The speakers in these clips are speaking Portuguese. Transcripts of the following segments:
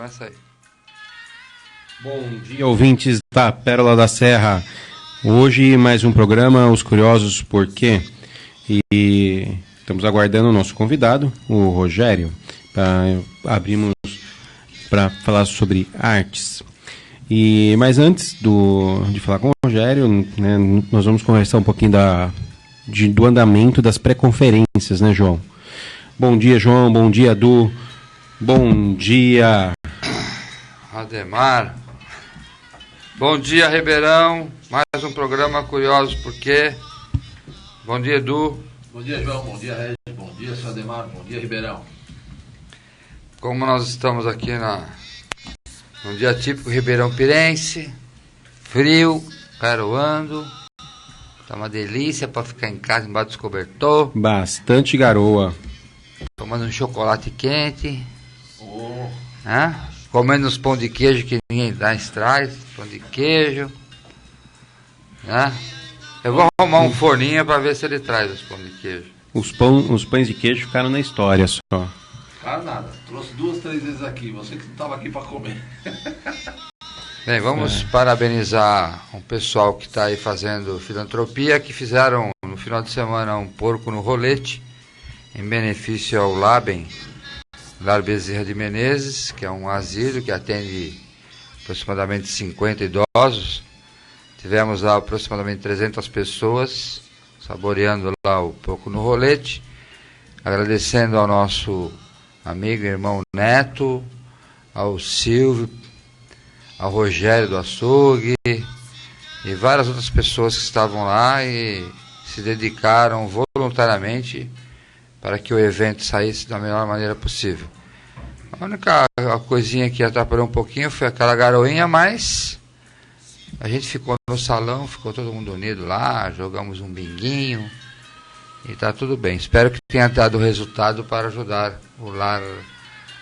Começa aí. Bom dia, ouvintes da Pérola da Serra. Hoje mais um programa, Os Curiosos Por Quê? E estamos aguardando o nosso convidado, o Rogério, abrimos para falar sobre artes. Mas antes de falar com o Rogério, né, nós vamos conversar um pouquinho do andamento das pré-conferências, né, João? Bom dia, João. Bom dia, Edu. Bom dia, Ademar. Bom dia, Ribeirão. Mais um programa Curiosos Por Quê? Bom dia, Edu. Bom dia, João. Bom dia, Regis. Bom dia, seu Ademar. Bom dia, Ribeirão. Como nós estamos aqui num dia típico ribeirão pirense, frio, garoando, tá uma delícia para ficar em casa embaixo dos cobertor. Bastante garoa. Tomando um chocolate quente. Oh. Comendo uns pão de queijo que ninguém traz, pão de queijo. Eu vou arrumar um forninho para ver se ele traz os pão de queijo. Os pães de queijo ficaram na história só. Cara, nada. Trouxe 2, 3 vezes aqui. Você que não estava aqui para comer. Bem, vamos parabenizar um pessoal que está aí fazendo filantropia, que fizeram no final de semana um porco no rolete, em benefício ao Labem, Lar Bezerra de Menezes, que é um asilo que atende aproximadamente 50 idosos. Tivemos lá aproximadamente 300 pessoas saboreando lá o porco no rolete, agradecendo ao nosso amigo e irmão Neto, ao Silvio, ao Rogério do Açougue e várias outras pessoas que estavam lá e se dedicaram voluntariamente para que o evento saísse da melhor maneira possível. A única coisinha que atrapalhou um pouquinho foi aquela garoinha, mas a gente ficou no salão, ficou todo mundo unido lá, jogamos um binguinho e está tudo bem. Espero que tenha dado resultado para ajudar o lar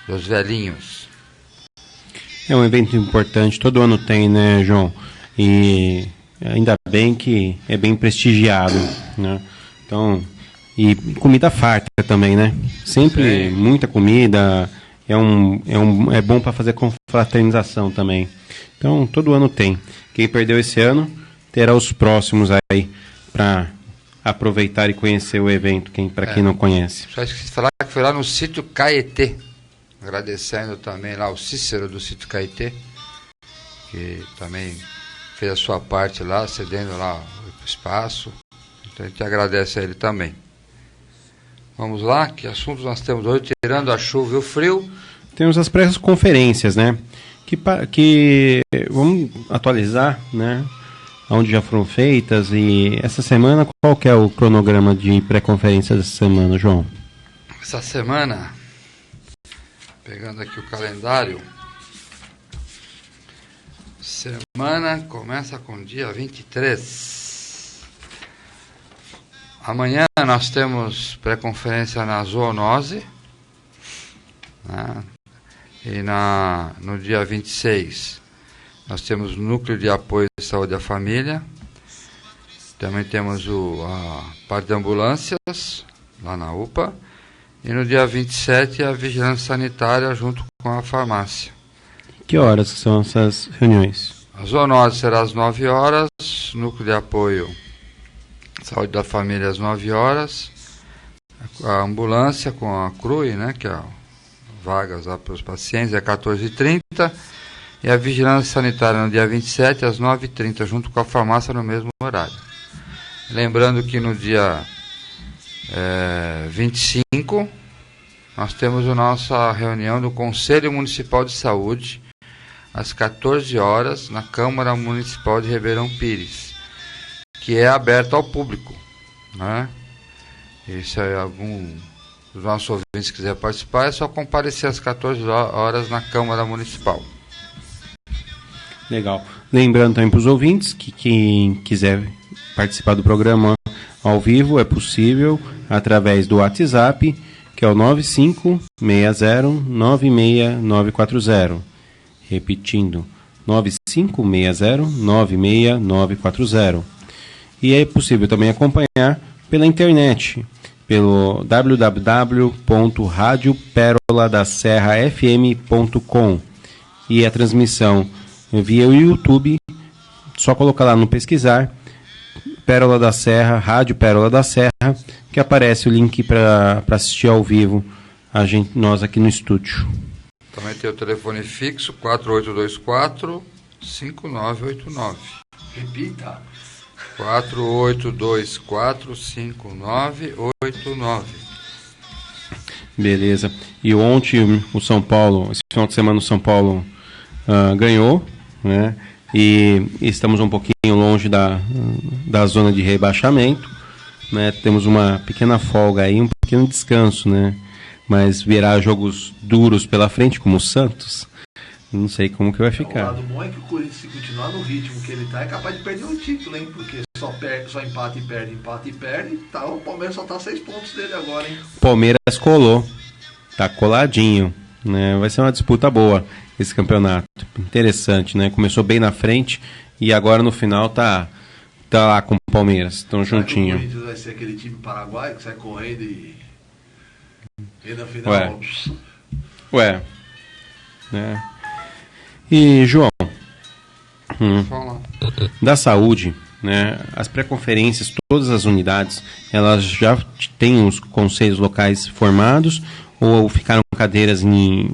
dos velhinhos. É um evento importante, todo ano tem, né, João? E ainda bem que é bem prestigiado, né? Então, e comida farta também, né? Sempre Sim. Muita comida, é bom para fazer confraternização também. Então, todo ano tem. Quem perdeu esse ano, terá os próximos aí para aproveitar e conhecer o evento, para quem não conhece. Só esqueci de falar que foi lá no sítio Caetê. Agradecendo também lá o Cícero do sítio Caetê, que também fez a sua parte lá, cedendo lá o espaço. Então a gente agradece a ele também. Vamos lá, que assuntos nós temos hoje, tirando a chuva e o frio? Temos as pré-conferências, né? Que vamos atualizar, né? Onde já foram feitas e essa semana, qual que é o cronograma de pré-conferência dessa semana, João? Essa semana, pegando aqui o calendário, semana começa com o dia 23. Amanhã nós temos pré-conferência na zoonose, né? E no dia 26 nós temos Núcleo de Apoio à Saúde da Família. Também temos a parte de ambulâncias, lá na UPA. E no dia 27 a Vigilância Sanitária junto com a farmácia. Que horas são essas reuniões? A zoonose será às 9 horas, Núcleo de Apoio à Saúde da Família às 9 horas. A ambulância com a CRUI, né, que é vagas lá para os pacientes, é 14h30. E a Vigilância Sanitária no dia 27, às 9h30, junto com a farmácia no mesmo horário. Lembrando que no dia 25, nós temos a nossa reunião do Conselho Municipal de Saúde, às 14 horas, na Câmara Municipal de Ribeirão Pires, que é aberta ao público, né? E se algum dos nossos ouvintes quiser participar, é só comparecer às 14 horas na Câmara Municipal. Legal. Lembrando também para os ouvintes que quem quiser participar do programa ao vivo é possível através do WhatsApp, que é o 9560-96940. Repetindo, 9560-96940. E é possível também acompanhar pela internet, pelo www.radioperoladaserrafm.com. e a transmissão via o YouTube, só colocar lá no pesquisar, Pérola da Serra, Rádio Pérola da Serra, que aparece o link para assistir ao vivo nós aqui no estúdio. Também tem o telefone fixo, 4824-5989. Repita. 4824-5989. Beleza. E ontem o São Paulo, esse final de semana o São Paulo ganhou, né? E estamos um pouquinho longe da zona de rebaixamento, né? Temos uma pequena folga aí, um pequeno descanso, né? Mas virá jogos duros pela frente, como o Santos. Não sei como que vai ficar. O lado bom é que o Corinthians, se continuar no ritmo que ele tá, é capaz de perder o título, hein? Porque só empata e perde. Tá, o Palmeiras só tá 6 pontos dele agora, hein? O Palmeiras colou. Tá coladinho, né? Vai ser uma disputa boa esse campeonato. Interessante, né? Começou bem na frente e agora no final tá lá com o Palmeiras. Estão juntinho. O Corinthians vai ser aquele time paraguaio que sai correndo e no final... Ué. Né? E, João, da saúde, né, as pré-conferências, todas as unidades, elas já têm os conselhos locais formados ou ficaram cadeiras em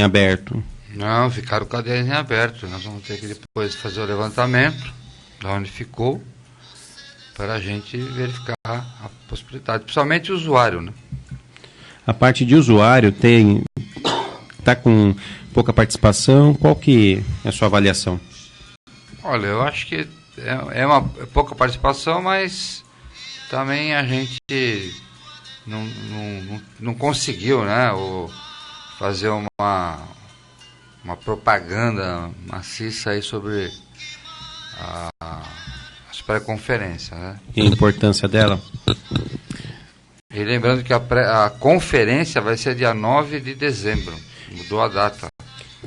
aberto? Não, ficaram cadeiras em aberto. Nós vamos ter que depois fazer o levantamento de onde ficou para a gente verificar a possibilidade, principalmente o usuário, né? A parte de usuário está com pouca participação. Qual que é a sua avaliação? Olha, eu acho que é uma pouca participação, mas também a gente não conseguiu, né, fazer uma propaganda maciça aí sobre as pré-conferências, né? E a importância dela? E lembrando que a conferência vai ser dia 9 de dezembro. Mudou a data.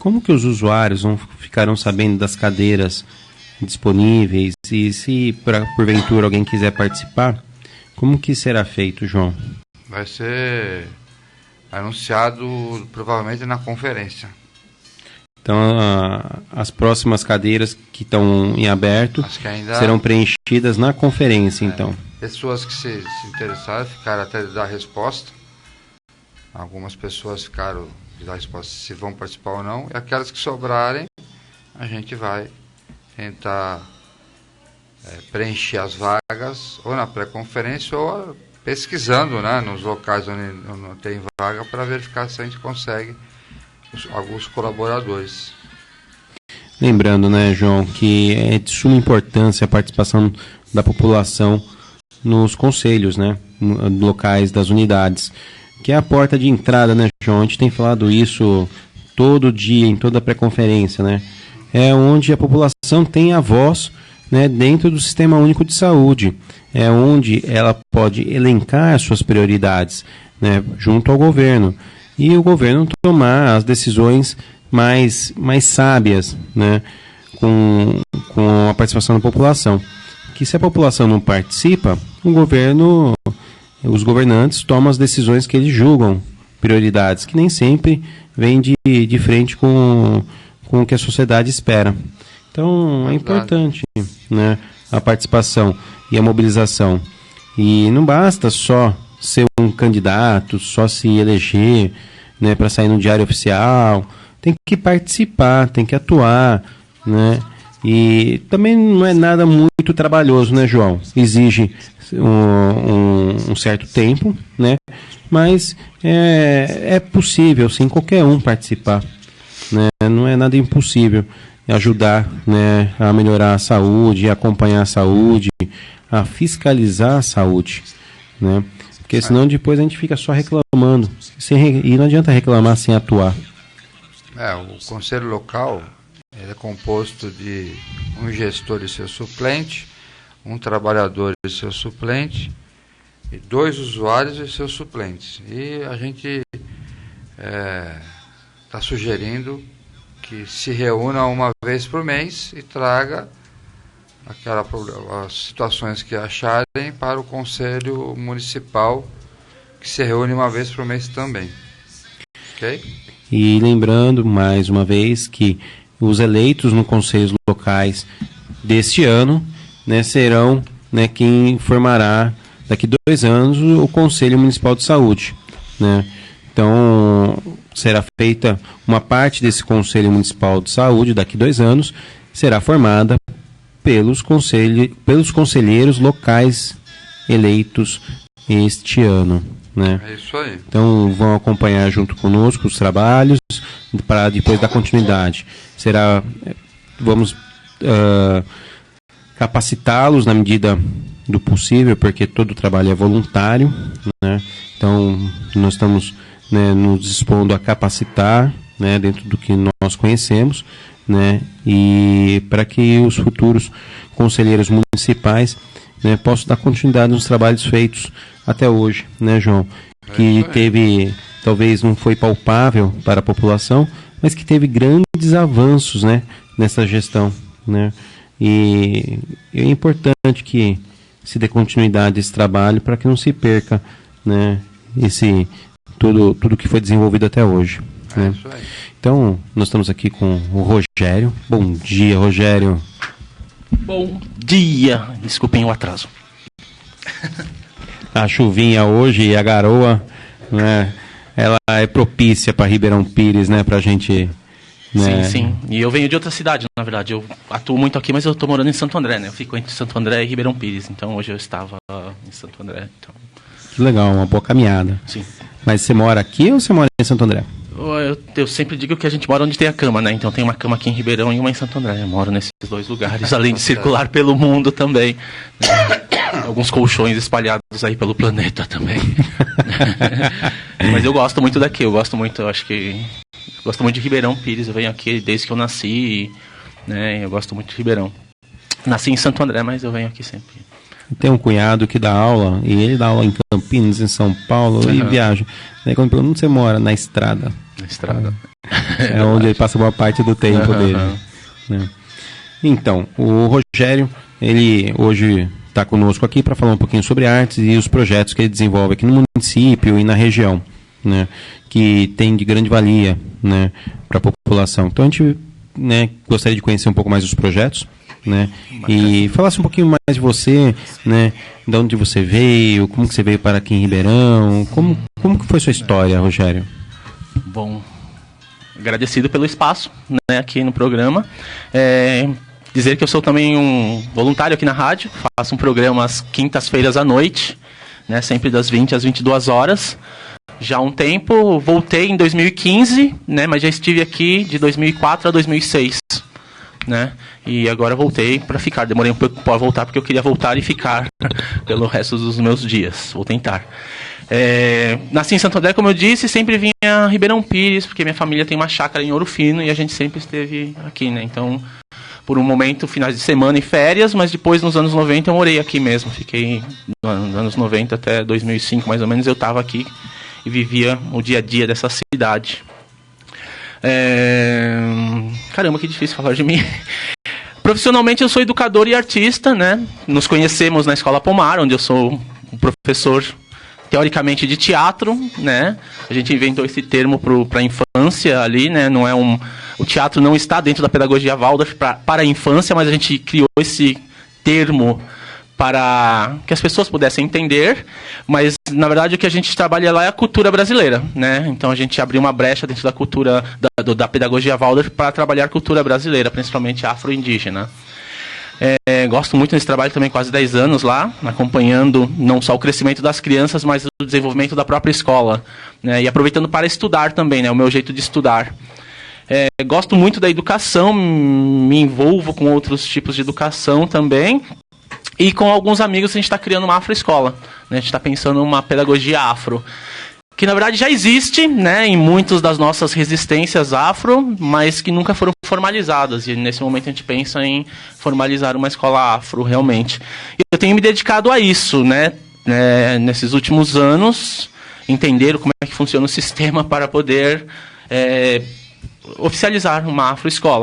Como que os usuários ficarão sabendo das cadeiras disponíveis? E se porventura alguém quiser participar, como que será feito, João? Vai ser anunciado provavelmente na conferência. Então, as próximas cadeiras que estão em aberto serão preenchidas na conferência, então. Pessoas que se interessaram ficaram até de dar resposta. Algumas pessoas ficaram de dar resposta se vão participar ou não. E aquelas que sobrarem, a gente vai tentar preencher as vagas ou na pré-conferência ou pesquisando, né, nos locais onde não tem vaga para verificar se a gente consegue alguns colaboradores. Lembrando, né, João, que é de suma importância a participação da população nos conselhos, né, locais das unidades, que é a porta de entrada, né, João? A gente tem falado isso todo dia, em toda a pré-conferência, né? É onde a população tem a voz, né, dentro do Sistema Único de Saúde. É onde ela pode elencar as suas prioridades, né, junto ao governo. E o governo tomar as decisões mais sábias, né, com a participação da população. Que se a população não participa, os governantes tomam as decisões que eles julgam prioridades, que nem sempre vêm de frente com o que a sociedade espera. Então, é importante, né, a participação e a mobilização. E não basta só ser um candidato, só se eleger, né, para sair no diário oficial. Tem que participar, tem que atuar, né? E também não é nada muito trabalhoso, né, João? Exige um certo tempo, né? Mas é possível, sim, qualquer um participar, né? Não é nada impossível ajudar, né, a melhorar a saúde, acompanhar a saúde, a fiscalizar a saúde, né? Porque senão depois a gente fica só reclamando. E não adianta reclamar sem atuar. O conselho local é composto de um gestor e seu suplente, um trabalhador e seu suplente, e 2 usuários e seus suplentes. E a gente está sugerindo que se reúna uma vez por mês e traga as situações que acharem para o Conselho Municipal, que se reúne uma vez por mês também. Ok? E lembrando, mais uma vez, que os eleitos no conselhos locais deste ano, né, serão, né, quem formará daqui 2 anos o Conselho Municipal de Saúde, né? Então, será feita uma parte desse Conselho Municipal de Saúde daqui 2 anos, será formada pelos conselheiros locais eleitos este ano, né? É isso aí. Então, vão acompanhar junto conosco os trabalhos para depois dar continuidade. Vamos capacitá-los na medida do possível, porque todo o trabalho é voluntário, né? Então, nós estamos, né, nos dispondo a capacitar, né, dentro do que nós conhecemos, né, e para que os futuros conselheiros municipais, né, possam dar continuidade nos trabalhos feitos até hoje, né, João? Que teve, talvez não foi palpável para a população, mas que teve grandes avanços, né, nessa gestão, né? E é importante que se dê continuidade a esse trabalho para que não se perca, né, tudo que foi desenvolvido até hoje, né? Isso aí. Então, nós estamos aqui com o Rogério. Bom dia, Rogério. Bom dia. Desculpem o atraso. A chuvinha hoje e a garoa, né, ela é propícia para Ribeirão Pires, né, para a gente... Né? Sim. E eu venho de outra cidade, na verdade. Eu atuo muito aqui, mas eu estou morando em Santo André, né? Eu fico entre Santo André e Ribeirão Pires. Então, hoje eu estava em Santo André. Então... Que legal, uma boa caminhada. Sim. Mas você mora aqui ou você mora em Santo André? Eu sempre digo que a gente mora onde tem a cama, né? Então tem uma cama aqui em Ribeirão e uma em Santo André. Eu moro nesses 2 lugares, além de circular pelo mundo também, né? Alguns colchões espalhados aí pelo planeta também. Mas eu gosto muito daqui, eu gosto muito de Ribeirão Pires. Eu venho aqui desde que eu nasci, né? Eu gosto muito de Ribeirão. Nasci em Santo André, mas eu venho aqui sempre. Tem um cunhado que dá aula, e ele dá aula em Campinas, em São Paulo, e viaja. Daí quando pergunta, onde você mora? Na estrada. Na estrada. É onde ele passa boa parte do tempo dele. Né? Então, o Rogério, ele hoje está conosco aqui para falar um pouquinho sobre artes e os projetos que ele desenvolve aqui no município e na região, né, que tem de grande valia, né, para a população. Então a gente, né, gostaria de conhecer um pouco mais os projetos, né, e falasse um pouquinho mais de você, né, de onde você veio, como que você veio para aqui em Ribeirão, como que foi sua história, Rogério? Bom, agradecido pelo espaço, né, aqui no programa. Dizer que eu sou também um voluntário aqui na rádio, faço um programa às quintas-feiras à noite, né, sempre das 20 às 22 horas. Já há um tempo, voltei em 2015, né, mas já estive aqui de 2004 a 2006, né, e agora voltei para ficar. Demorei um pouco para voltar porque eu queria voltar e ficar pelo resto dos meus dias. Vou tentar. Nasci em Santo André, como eu disse, sempre vinha a Ribeirão Pires, porque minha família tem uma chácara em Ouro Fino e a gente sempre esteve aqui, né, então... Por um momento, finais de semana e férias, mas depois, nos anos 90, eu morei aqui mesmo. Fiquei nos anos 90 até 2005, mais ou menos, eu estava aqui e vivia o dia a dia dessa cidade. Caramba, que difícil falar de mim. Profissionalmente, eu sou educador e artista, né? Nos conhecemos na Escola Pomar, onde eu sou um professor, teoricamente, de teatro, né? A gente inventou esse termo para a infância ali, né? Não é o teatro não está dentro da pedagogia Waldorf para a infância, mas a gente criou esse termo para que as pessoas pudessem entender, mas na verdade o que a gente trabalha lá é a cultura brasileira, né? Então a gente abriu uma brecha dentro da cultura da pedagogia Waldorf para trabalhar a cultura brasileira, principalmente afro-indígena. Gosto muito desse trabalho também, quase 10 anos lá, acompanhando não só o crescimento das crianças, mas o desenvolvimento da própria escola, né? E aproveitando para estudar também, né? O meu jeito de estudar. Gosto muito da educação, me envolvo com outros tipos de educação também. E com alguns amigos a gente está criando uma afroescola, né? A gente está pensando em uma pedagogia afro, que na verdade já existe, né, em muitas das nossas resistências afro, mas que nunca foram formalizadas. E nesse momento a gente pensa em formalizar uma escola afro realmente. E eu tenho me dedicado a isso, né, nesses últimos anos, entender como é que funciona o sistema para poder... oficializar uma afroescola.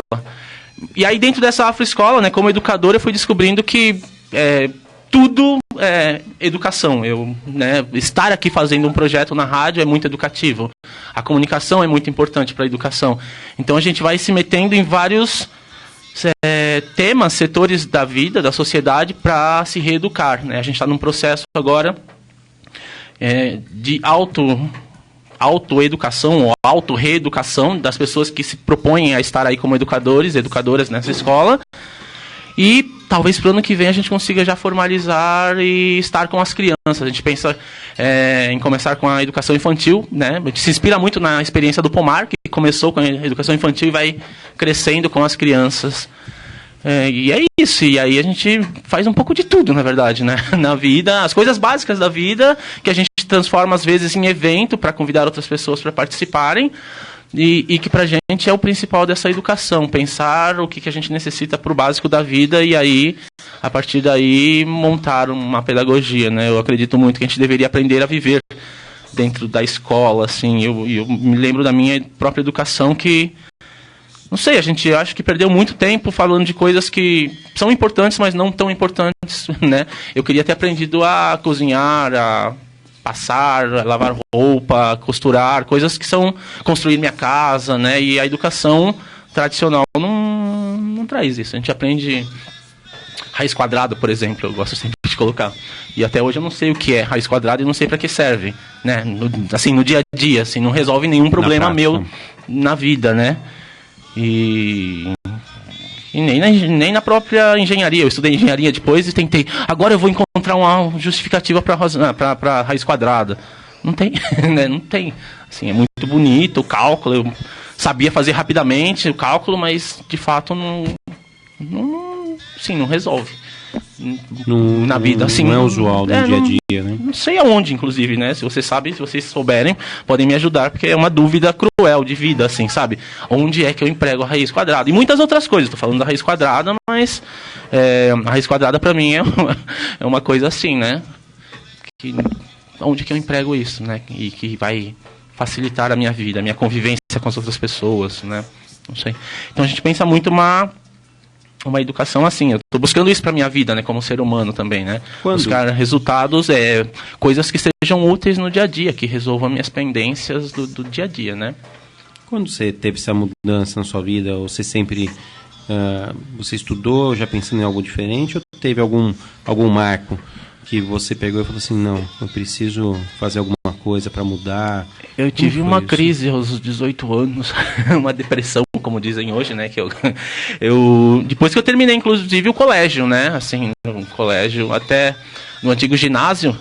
E aí dentro dessa afroescola, né, como educador, eu fui descobrindo que tudo é educação. Estar aqui fazendo um projeto na rádio é muito educativo. A comunicação é muito importante para a educação. Então a gente vai se metendo em vários temas, setores da vida, da sociedade, para se reeducar, né? A gente está num processo agora de autoeducação ou autorreeducação das pessoas que se propõem a estar aí como educadores, educadoras nessa escola. E talvez para o ano que vem a gente consiga já formalizar e estar com as crianças. A gente pensa em começar com a educação infantil, né? A gente se inspira muito na experiência do Pomar, que começou com a educação infantil e vai crescendo com as crianças. E é isso. E aí a gente faz um pouco de tudo, na verdade, né? Na vida, as coisas básicas da vida, que a gente transforma às vezes em evento para convidar outras pessoas para participarem. E que pra gente é o principal dessa educação, pensar o que a gente necessita pro básico da vida e aí, a partir daí, montar uma pedagogia, né? Eu acredito muito que a gente deveria aprender a viver dentro da escola, assim. Eu me lembro da minha própria educação que, não sei, a gente acho que perdeu muito tempo falando de coisas que são importantes, mas não tão importantes, né? Eu queria ter aprendido a cozinhar, a passar, lavar roupa, costurar, coisas que são construir minha casa, né? E a educação tradicional não traz isso. A gente aprende raiz quadrada, por exemplo, eu gosto sempre de colocar. E até hoje eu não sei o que é raiz quadrada e não sei para que serve, né? No dia a dia, assim, não resolve nenhum problema meu na vida, né? E nem na própria engenharia. Eu estudei engenharia depois e tentei. Agora eu vou encontrar uma justificativa para raiz quadrada. Não tem, né? Não tem. Assim, é muito bonito o cálculo. Eu sabia fazer rapidamente o cálculo, mas de fato não resolve. Na vida, assim, não é usual no dia a dia, né? Não sei aonde, inclusive, né? Se você sabe, se vocês souberem, podem me ajudar, porque é uma dúvida cruel de vida, assim, sabe? Onde é que eu emprego a raiz quadrada? E muitas outras coisas, tô falando da raiz quadrada, mas a raiz quadrada pra mim é uma coisa assim, né? Onde que eu emprego isso, né? E que vai facilitar a minha vida, a minha convivência com as outras pessoas, né? Não sei. Então a gente pensa muito uma educação assim. Eu estou buscando isso para minha vida, né, como ser humano também, né? Buscar resultados, coisas que sejam úteis no dia a dia, que resolvam minhas pendências do dia a dia, né? Quando você teve essa mudança na sua vida, você sempre você estudou já pensando em algo diferente ou teve algum marco que você pegou e falou assim, não, eu preciso fazer alguma coisa para mudar? Eu tive uma crise aos 18 anos, uma depressão, como dizem hoje, né? Que eu depois que eu terminei, inclusive, o colégio, né? Assim, no colégio, até no antigo ginásio,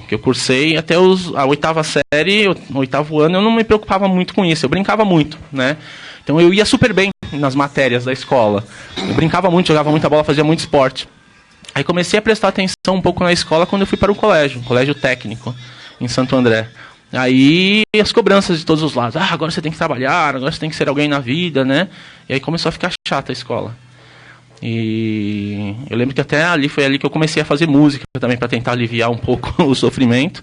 que eu cursei até a 8ª série, o 8º ano, eu não me preocupava muito com isso, eu brincava muito, né? Então eu ia super bem nas matérias da escola. Eu brincava muito, jogava muita bola, fazia muito esporte. Aí comecei a prestar atenção um pouco na escola quando eu fui para o colégio técnico, em Santo André. Aí as cobranças de todos os lados. Agora você tem que trabalhar, agora você tem que ser alguém na vida, né? E aí começou a ficar chata a escola. E eu lembro que até foi ali que eu comecei a fazer música também para tentar aliviar um pouco o sofrimento.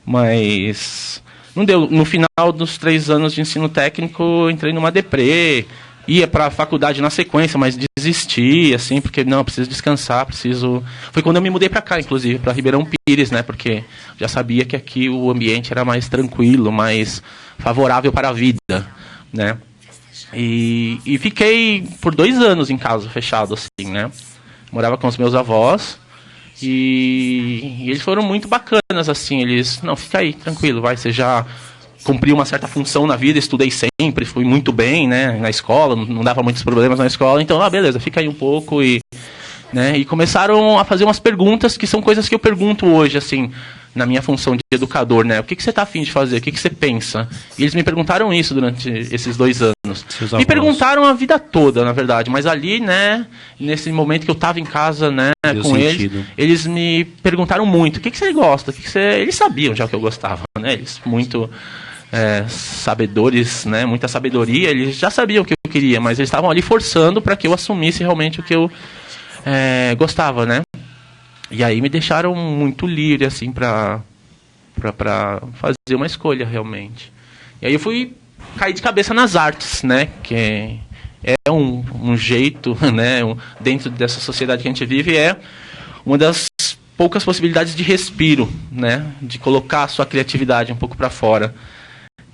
Mas não deu. No final dos 3 anos de ensino técnico, eu entrei numa deprê. Ia para a faculdade na sequência, mas desisti, assim, porque não, preciso descansar, Foi quando eu me mudei para cá, inclusive, para Ribeirão Pires, né? Porque já sabia que aqui o ambiente era mais tranquilo, mais favorável para a vida, né? E fiquei por 2 anos em casa, fechado, assim, né? Morava com os meus avós e eles foram muito bacanas, assim. Eles, não, fica aí, tranquilo, você já cumpri uma certa função na vida, estudei sempre, fui muito bem, né, na escola, não dava muitos problemas na escola, então, beleza, fica aí um pouco né, e começaram a fazer umas perguntas que são coisas que eu pergunto hoje, assim, na minha função de educador, né, o que você está a fim de fazer, o que você pensa? E eles me perguntaram isso durante esses 2 anos. Me perguntaram a vida toda, na verdade, mas ali, né, nesse momento que eu estava em casa, né, com eles me perguntaram muito, o que você gosta, Eles sabiam já o que eu gostava, né, eles muito sabedores, né, muita sabedoria, eles já sabiam o que eu queria, mas eles estavam ali forçando para que eu assumisse realmente o que eu gostava, né? E aí me deixaram muito livre, assim, para fazer uma escolha, realmente. E aí eu fui cair de cabeça nas artes, né, que é um jeito, né, dentro dessa sociedade que a gente vive, é uma das poucas possibilidades de respiro, né? De colocar a sua criatividade um pouco para fora.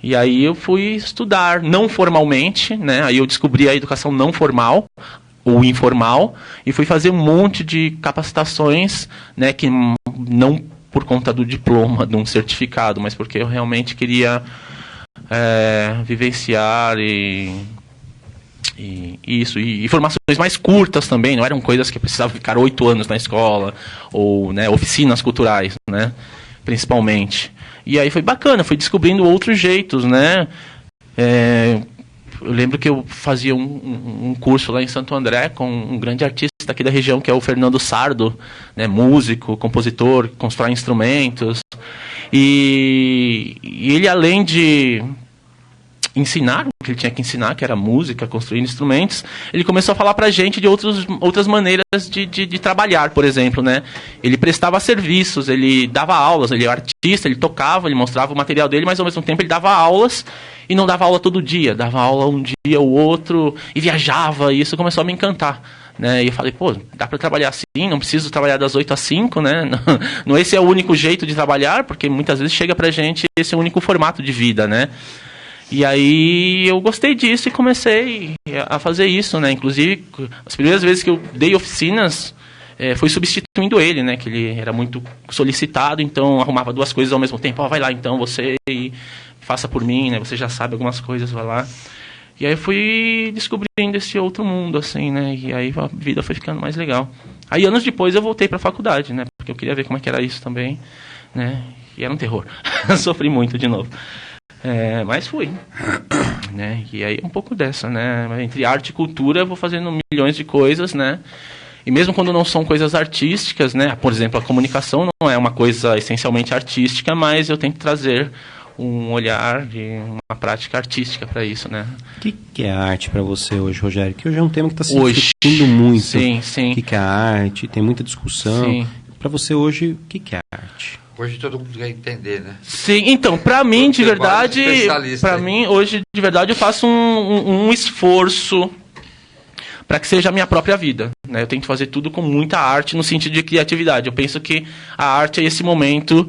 E aí eu fui estudar não formalmente, né? Aí eu descobri a educação não formal, ou informal, e fui fazer um monte de capacitações, né? Que não por conta do diploma, de um certificado, mas porque eu realmente queria vivenciar e formações mais curtas também, não eram coisas que eu precisava ficar 8 anos na escola, ou, né, oficinas culturais, né, principalmente. E aí foi bacana, fui descobrindo outros jeitos, né. Eu lembro que eu fazia um curso lá em Santo André com um grande artista aqui da região, que é o Fernando Sardo, né, músico, compositor, constrói instrumentos. E ele, além de ensinar o que ele tinha que ensinar, que era música, construir instrumentos, ele começou a falar pra gente de outras maneiras de trabalhar, por exemplo, né? Ele prestava serviços, ele dava aulas, ele era artista, ele tocava, ele mostrava o material dele, mas ao mesmo tempo ele dava aulas, e não dava aula todo dia, dava aula um dia ou outro, e viajava, e isso começou a me encantar. Né? E eu falei, pô, dá para trabalhar assim, não preciso trabalhar das 8 às 5, né? Não, esse é o único jeito de trabalhar, porque muitas vezes chega pra gente esse único formato de vida, né? E aí eu gostei disso e comecei a fazer isso, né? Inclusive, as primeiras vezes que eu dei oficinas, foi substituindo ele, né? Que ele era muito solicitado, então arrumava 2 coisas ao mesmo tempo. Vai lá então, você e faça por mim, né? Você já sabe algumas coisas, vai lá. E aí eu fui descobrindo esse outro mundo, assim, né? E aí a vida foi ficando mais legal. Aí anos depois eu voltei para a faculdade, né? Porque eu queria ver como é que era isso também, né? E era um terror. Sofri muito de novo. Mas fui, né? E aí um pouco dessa, né? Entre arte e cultura eu vou fazendo milhões de coisas, né? E mesmo quando não são coisas artísticas, né? Por exemplo, a comunicação não é uma coisa essencialmente artística, mas eu tento trazer um olhar de uma prática artística para isso, né? O que é a arte para você hoje, Rogério? Que hoje é um tema que está se discutindo muito. Sim, sim. O que é a arte? Tem muita discussão. Para você hoje, o que é a arte? Hoje todo mundo quer entender, né? Sim, então, para mim, de verdade, hoje, de verdade, eu faço um esforço para que seja a minha própria vida, né? Eu tento fazer tudo com muita arte no sentido de criatividade. Eu penso que a arte é esse momento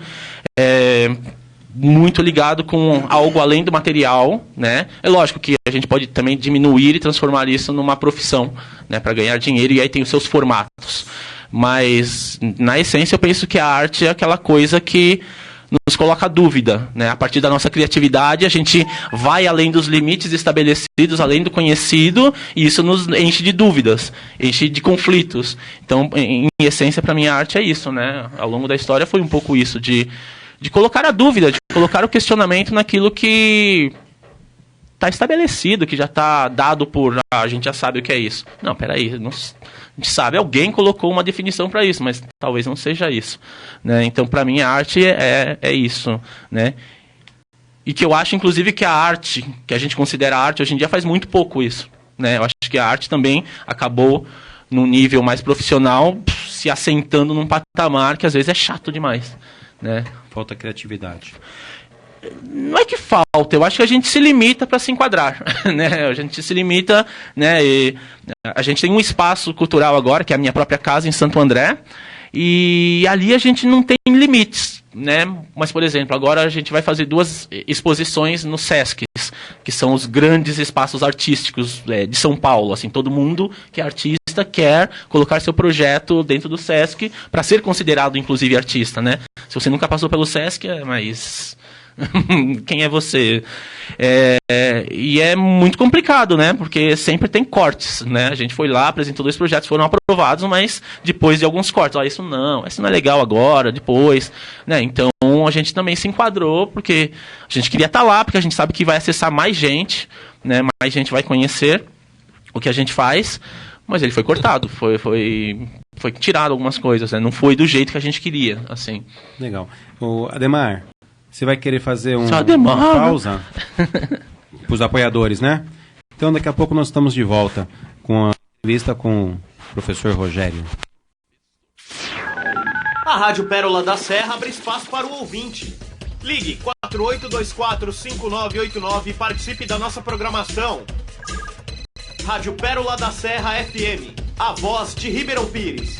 muito ligado com algo além do material, né? É lógico que a gente pode também diminuir e transformar isso numa profissão, né? Para ganhar dinheiro, e aí tem os seus formatos. Mas, na essência, eu penso que a arte é aquela coisa que nos coloca dúvida, né? A partir da nossa criatividade, a gente vai além dos limites estabelecidos, além do conhecido, e isso nos enche de dúvidas, enche de conflitos. Então, em essência, para mim, a arte é isso, né? Ao longo da história foi um pouco isso, de colocar a dúvida, de colocar o questionamento naquilo que está estabelecido, que já está dado por... a gente já sabe o que é isso. Não, peraí, não... A gente sabe, alguém colocou uma definição para isso, mas talvez não seja isso, né? Então, para mim, a arte é isso, né? E que eu acho, inclusive, que a arte, que a gente considera arte, hoje em dia faz muito pouco isso, né? Eu acho que a arte também acabou, num nível mais profissional, se assentando num patamar que às vezes é chato demais, né? Falta criatividade. Não é que falta, eu acho que a gente se limita para se enquadrar, né? A gente se limita, né? E a gente tem um espaço cultural agora, que é a minha própria casa em Santo André, e ali a gente não tem limites, né? Mas, por exemplo, agora a gente vai fazer 2 exposições no Sesc, que são os grandes espaços artísticos de São Paulo. Assim, todo mundo que é artista quer colocar seu projeto dentro do Sesc para ser considerado, inclusive, artista, né? Se você nunca passou pelo Sesc, mas... quem é você? E é muito complicado, né? Porque sempre tem cortes, né? A gente foi lá, apresentou 2 projetos, foram aprovados, mas depois de alguns cortes, isso não é legal agora, depois, né? Então a gente também se enquadrou, porque a gente queria estar lá, porque a gente sabe que vai acessar mais gente, né? Mais gente vai conhecer o que a gente faz, mas ele foi cortado, foi tirado algumas coisas, né? Não foi do jeito que a gente queria, assim. Legal. O Ademar, você vai querer fazer uma pausa para os apoiadores, né? Então, daqui a pouco nós estamos de volta com a entrevista com o professor Rogério. A Rádio Pérola da Serra abre espaço para o ouvinte. Ligue 4824-5989 e participe da nossa programação. Rádio Pérola da Serra FM, a voz de Ribeirão Pires.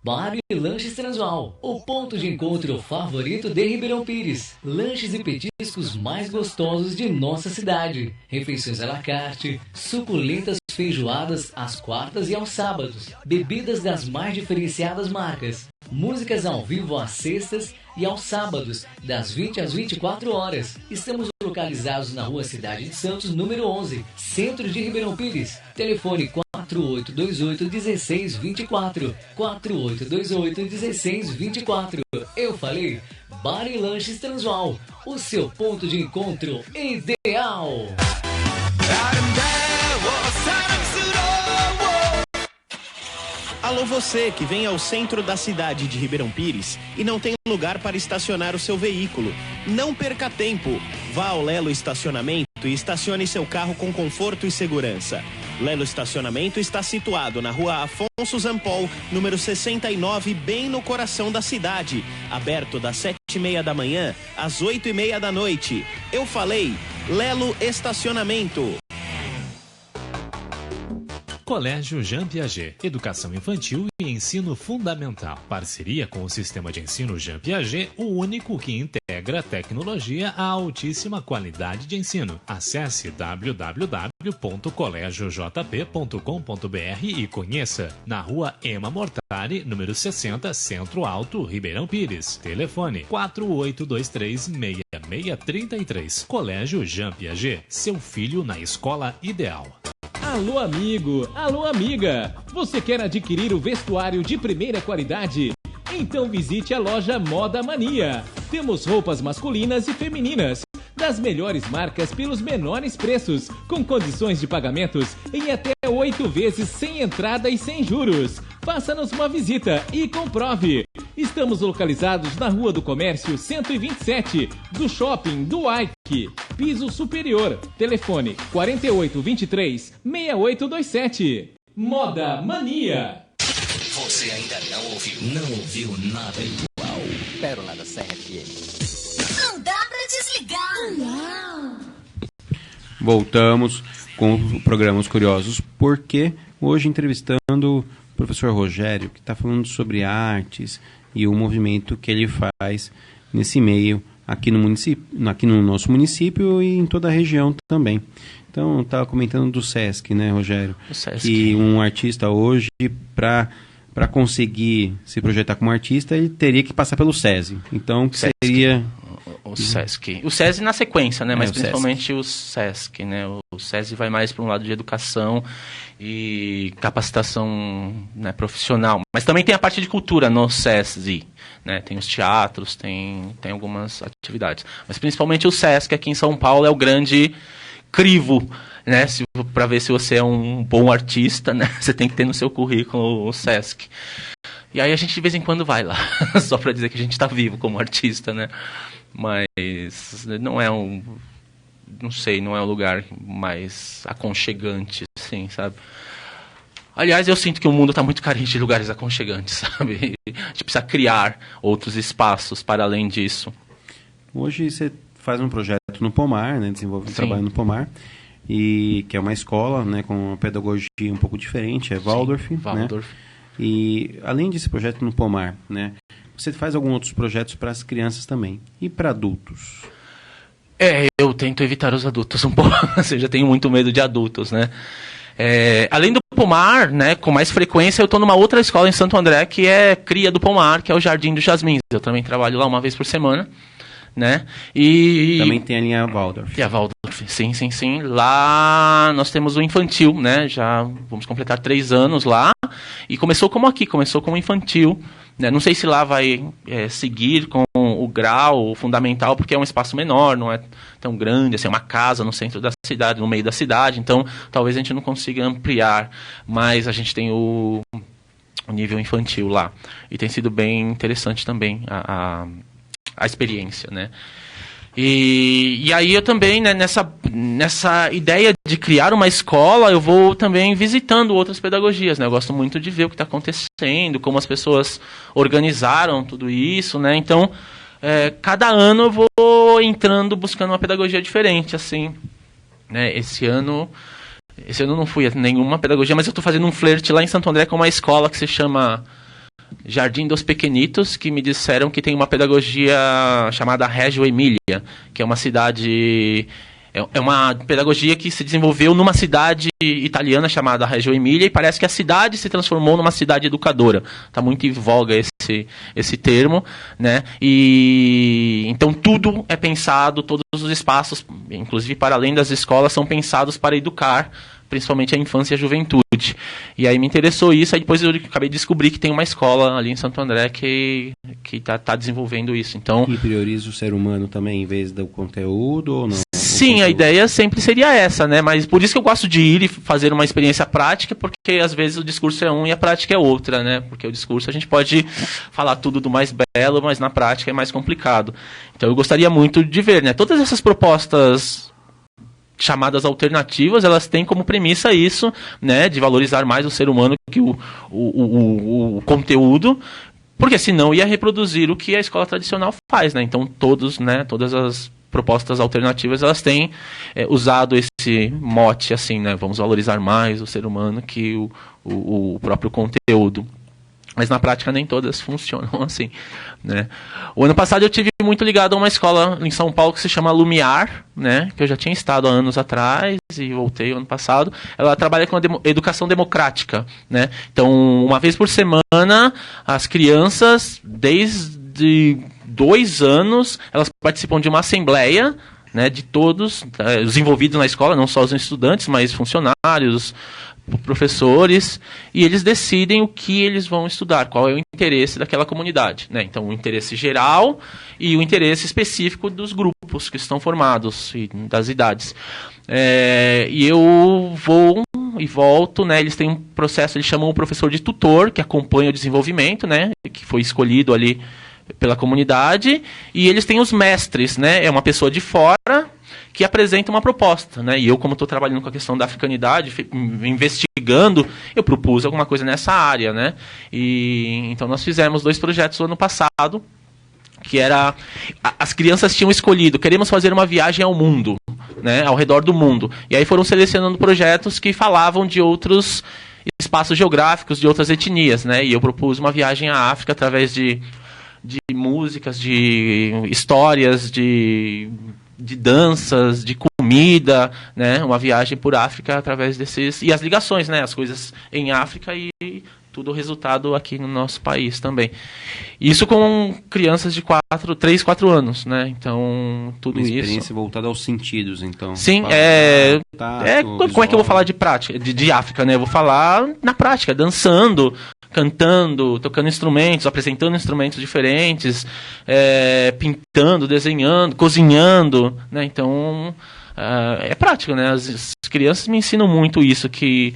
Bar e Lanches Transval, o ponto de encontro favorito de Ribeirão Pires. Lanches e petiscos mais gostosos de nossa cidade. Refeições à la carte, suculentas feijoadas às quartas e aos sábados. Bebidas das mais diferenciadas marcas. Músicas ao vivo às sextas e aos sábados, das 20 às 24 horas. Estamos localizados na Rua Cidade de Santos, número 11, centro de Ribeirão Pires. Telefone 4828-1624. 4828-1624. Eu falei, Bar e Lanches Transval, o seu ponto de encontro ideal. Alô você que vem ao centro da cidade de Ribeirão Pires e não tem lugar para estacionar o seu veículo. Não perca tempo. Vá ao Lelo Estacionamento e estacione seu carro com conforto e segurança. Lelo Estacionamento está situado na Rua Afonso Zampol, número 69, bem no coração da cidade. Aberto das 7h30 da manhã às 8h30 da noite. Eu falei, Lelo Estacionamento. Colégio Jean Piaget, Educação Infantil e Ensino Fundamental. Parceria com o Sistema de Ensino Jean Piaget, o único que integra tecnologia à altíssima qualidade de ensino. Acesse www.colegiojp.com.br e conheça. Na Rua Ema Mortari, número 60, Centro Alto, Ribeirão Pires. Telefone 4823-6633. Colégio Jean Piaget, seu filho na escola ideal. Alô amigo, alô amiga, você quer adquirir o vestuário de primeira qualidade? Então visite a loja Moda Mania. Temos roupas masculinas e femininas, das melhores marcas pelos menores preços, com condições de pagamentos em até 8 vezes sem entrada e sem juros. Faça-nos uma visita e comprove. Estamos localizados na Rua do Comércio 127, do Shopping do Ike, piso superior. Telefone 4823-6827. Moda Mania. Você ainda não ouviu nada igual. Pérola da Serra FM. Não dá pra desligar. Não. Voltamos com o programa Os Curiosos, porque hoje entrevistando o professor Rogério, que está falando sobre artes e o movimento que ele faz nesse meio aqui no município, aqui no nosso município e em toda a região também. Então, estava comentando do SESC, né, Rogério? O SESC. Que um artista hoje, para conseguir se projetar como artista, ele teria que passar pelo SESI. Então, que seria... O SESC. O SESI na sequência, né? Mas o principalmente o SESC, né? O SESI vai mais para um lado de educação e capacitação, né, profissional. Mas também tem a parte de cultura no SESI, né? Tem os teatros, tem algumas atividades. Mas principalmente o SESC aqui em São Paulo é o grande crivo, né? Para ver se você é um bom artista, né? Você tem que ter no seu currículo o SESC. E aí a gente de vez em quando vai lá, só para dizer que a gente está vivo como artista, né? Mas não é um lugar mais aconchegante, assim, sabe? Aliás, eu sinto que o mundo está muito carente de lugares aconchegantes, sabe? A gente precisa criar outros espaços para além disso. Hoje você faz um projeto no Pomar, né? Desenvolve um trabalho no Pomar, e que é uma escola, né, com uma pedagogia um pouco diferente, é Waldorf, Waldorf. Né? E além desse projeto no Pomar, né, você faz alguns outros projetos para as crianças também e para adultos? Eu tento evitar os adultos um pouco, ou seja, tenho muito medo de adultos, né? Além do Pomar, né, com mais frequência, eu estou numa outra escola em Santo André que é cria do Pomar, que é o Jardim dos Jasmins. Eu também trabalho lá uma vez por semana, né? E também tem a linha Waldorf. E a Waldorf, sim. Lá nós temos o infantil, né? Já vamos completar 3 anos lá. E começou como aqui, começou com o infantil. Né? Não sei se lá vai seguir com o grau fundamental, porque é um espaço menor, não é tão grande, assim, é uma casa no centro da cidade, no meio da cidade. Então, talvez a gente não consiga ampliar, mas a gente tem o nível infantil lá. E tem sido bem interessante também a experiência, né? E aí eu também, né, nessa ideia de criar uma escola, eu vou também visitando outras pedagogias, né? Eu gosto muito de ver o que está acontecendo, como as pessoas organizaram tudo isso, né? Então, cada ano eu vou entrando, buscando uma pedagogia diferente, assim, né? Esse ano não fui a nenhuma pedagogia, mas eu estou fazendo um flerte lá em Santo André com uma escola que se chama Jardim dos Pequenitos, que me disseram que tem uma pedagogia chamada Reggio Emília, que é uma cidade... É uma pedagogia que se desenvolveu numa cidade italiana chamada Reggio Emília, e parece que a cidade se transformou numa cidade educadora. Está muito em voga esse termo, né? E então tudo é pensado, todos os espaços, inclusive para além das escolas, são pensados para educar, principalmente a infância e a juventude. E aí me interessou isso, aí depois eu acabei de descobrir que tem uma escola ali em Santo André que tá desenvolvendo isso. Então, e prioriza o ser humano também, em vez do conteúdo, ou não? Sim, a ideia sempre seria essa, né? Mas por isso que eu gosto de ir e fazer uma experiência prática, porque às vezes o discurso é um e a prática é outra, né? Porque o discurso a gente pode falar tudo do mais belo, mas na prática é mais complicado. Então eu gostaria muito de ver, né? Todas essas propostas chamadas alternativas, elas têm como premissa isso, né? De valorizar mais o ser humano que o conteúdo, porque senão ia reproduzir o que a escola tradicional faz, né? Então todas as propostas alternativas, elas têm usado esse mote, assim, né? Vamos valorizar mais o ser humano que o próprio conteúdo. Mas na prática nem todas funcionam assim, né? O ano passado eu tive muito ligado a uma escola em São Paulo que se chama Lumiar, né? Que eu já tinha estado há anos atrás e voltei ano passado. Ela trabalha com a educação democrática, né? Então, uma vez por semana, as crianças, desde 2 anos, elas participam de uma assembleia, né? De todos os envolvidos na escola, não só os estudantes, mas funcionários, professores, e eles decidem o que eles vão estudar, qual é o interesse daquela comunidade, né? Então, o interesse geral e o interesse específico dos grupos que estão formados e das idades. E eu vou e volto, né? Eles têm um processo, eles chamam o professor de tutor, que acompanha o desenvolvimento, né? Que foi escolhido ali pela comunidade, e eles têm os mestres, né? É uma pessoa de fora que apresenta uma proposta, né? E eu, como estou trabalhando com a questão da africanidade, investigando, eu propus alguma coisa nessa área, né? E então nós fizemos 2 projetos no ano passado, que era... As crianças tinham escolhido, queremos fazer uma viagem ao mundo, né? Ao redor do mundo. E aí foram selecionando projetos que falavam de outros espaços geográficos, de outras etnias, né? E eu propus uma viagem à África através de músicas, de histórias, de danças, de comida, né? Uma viagem por África através desses... E as ligações, né? As coisas em África e tudo resultado aqui no nosso país também. Isso com crianças de 3, 4 anos, né? Então, tudo isso... Uma experiência voltada aos sentidos, então. Sim, como é que eu vou falar de prática, de África, né? Eu vou falar na prática, dançando, cantando, tocando instrumentos, apresentando instrumentos diferentes, pintando, desenhando, cozinhando, né? Então, é prático, né? As crianças me ensinam muito isso, que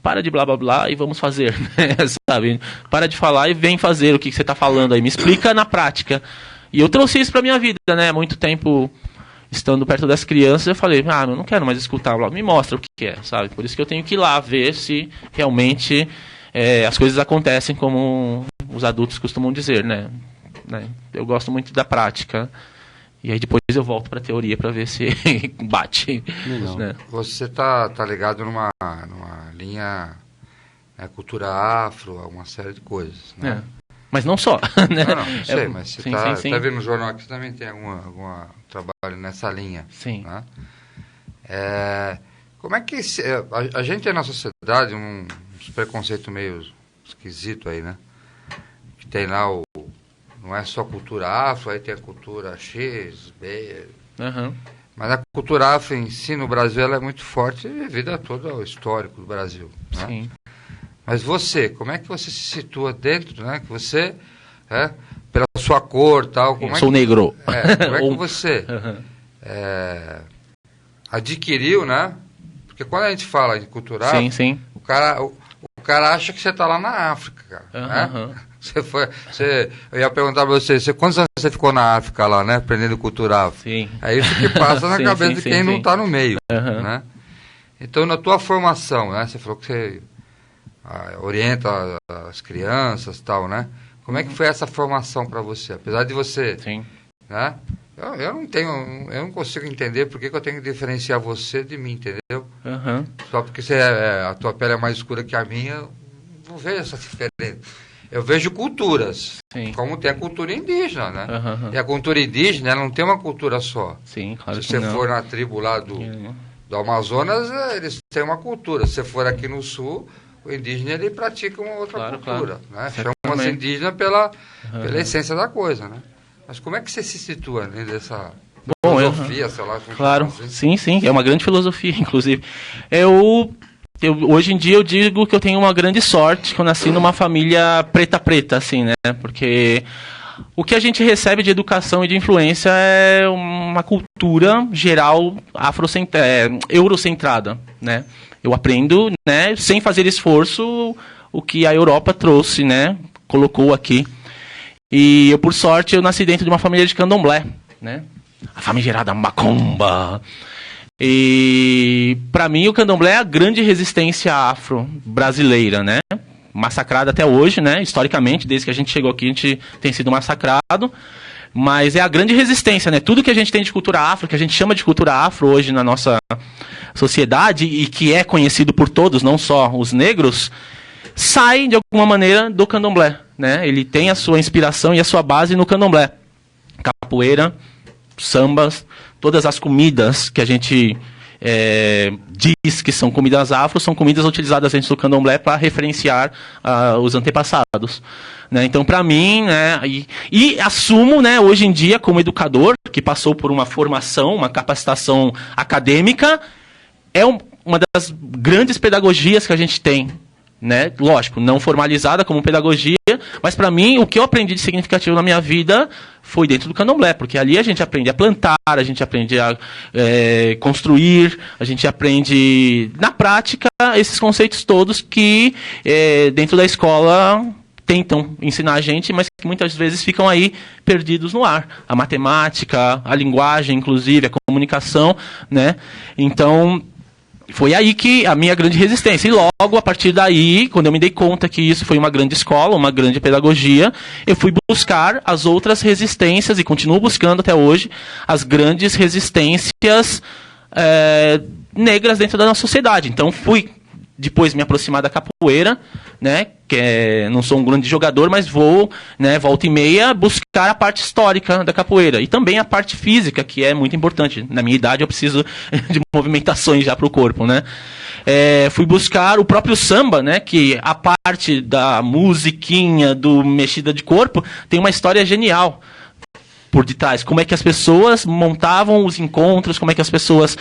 para de blá blá blá e vamos fazer, né? Sabe? Para de falar e vem fazer o que você está falando aí, me explica na prática. E eu trouxe isso para minha vida, né? Muito tempo estando perto das crianças, eu falei, eu não quero mais escutar, me mostra o que é, sabe? Por isso que eu tenho que ir lá ver se realmente as coisas acontecem como os adultos costumam dizer, né? Eu gosto muito da prática. E aí depois eu volto para a teoria para ver se bate. Né? Você tá ligado numa linha, né, cultura afro, uma série de coisas, né? Mas não só. Né? Não sei, mas você tá vendo no jornal que também tem algum trabalho nessa linha. Sim. Né? Como é que a gente tem na sociedade uns preconceitos meio esquisito aí, né? Que tem lá não é só cultura afro, aí tem a cultura X, B. Uhum. Mas a cultura afro em si no Brasil ela é muito forte devido a todo o histórico do Brasil. Né? Sim. Mas você, como é que você se situa dentro, né? Que você, pela sua cor tal, como sou negro. Como é que você adquiriu, né? Porque quando a gente fala de cultura afro, sim. O cara acha que você está lá na África, né? Eu ia perguntar para você, quantos anos você ficou na África lá, né? Aprendendo cultura afro? Sim. É isso que passa na cabeça de quem não está no meio, né? Então, na tua formação, né? Você falou que você orienta as crianças e tal, né? Como é que foi essa formação para você? Apesar de você... Sim. Né? Eu não consigo entender por que eu tenho que diferenciar você de mim, entendeu? Uhum. Só porque a tua pele é mais escura que a minha, eu não vejo essa diferença. eu vejo culturas, Sim. como tem a cultura indígena, né? Aham. E a cultura indígena, ela não tem uma cultura só. Sim, claro Se que você não. for na tribo lá do Amazonas, eles têm uma cultura. Se você for aqui no sul, o indígena ele pratica uma outra Claro, cultura. Né? Certamente. Chama-se indígena pela essência da coisa. Né? Mas como é que você se situa dentro dessa filosofia, sei lá? Claro, sim, é uma grande filosofia, inclusive. Hoje em dia eu digo que eu tenho uma grande sorte que eu nasci numa família preta, assim, né? Porque o que a gente recebe de educação e de influência é uma cultura geral eurocentrada, né? Eu aprendo, né, sem fazer esforço, o que a Europa trouxe, né? Colocou aqui. E eu, por sorte, eu nasci dentro de uma família de candomblé, né? A famigerada macumba. E para mim o candomblé é a grande resistência afro-brasileira, né? Massacrada até hoje, né? Historicamente, desde que a gente chegou aqui, a gente tem sido massacrado. Mas é a grande resistência, né? Tudo que a gente tem de cultura afro, que a gente chama de cultura afro hoje na nossa sociedade e que é conhecido por todos, não só os negros, sai de alguma maneira do candomblé, né? Ele tem a sua inspiração e a sua base no candomblé. Capoeira, sambas, todas as comidas que a gente diz que são comidas afro, são comidas utilizadas dentro do candomblé para referenciar os antepassados. Né? Então, para mim, né, e assumo, né, hoje em dia, como educador, que passou por uma formação, uma capacitação acadêmica, é uma das grandes pedagogias que a gente tem. Né? Lógico, não formalizada como pedagogia, mas para mim o que eu aprendi de significativo na minha vida foi dentro do candomblé, porque ali a gente aprende a plantar, a gente aprende a construir, a gente aprende na prática esses conceitos todos que dentro da escola tentam ensinar a gente, mas que muitas vezes ficam aí perdidos no ar. A matemática, a linguagem, inclusive, a comunicação, né? Então foi aí que a minha grande resistência. E logo, a partir daí, quando eu me dei conta que isso foi uma grande escola, uma grande pedagogia, eu fui buscar as outras resistências, e continuo buscando até hoje, as grandes resistências negras dentro da nossa sociedade. Então, fui depois me aproximar da capoeira, né, não sou um grande jogador, mas vou, né, volta e meia, buscar a parte histórica da capoeira. E também a parte física, que é muito importante. Na minha idade eu preciso de movimentações já para o corpo, né. Fui buscar o próprio samba, né, que a parte da musiquinha, do mexida de corpo, tem uma história genial por detrás, como é que as pessoas montavam os encontros, como é que as pessoas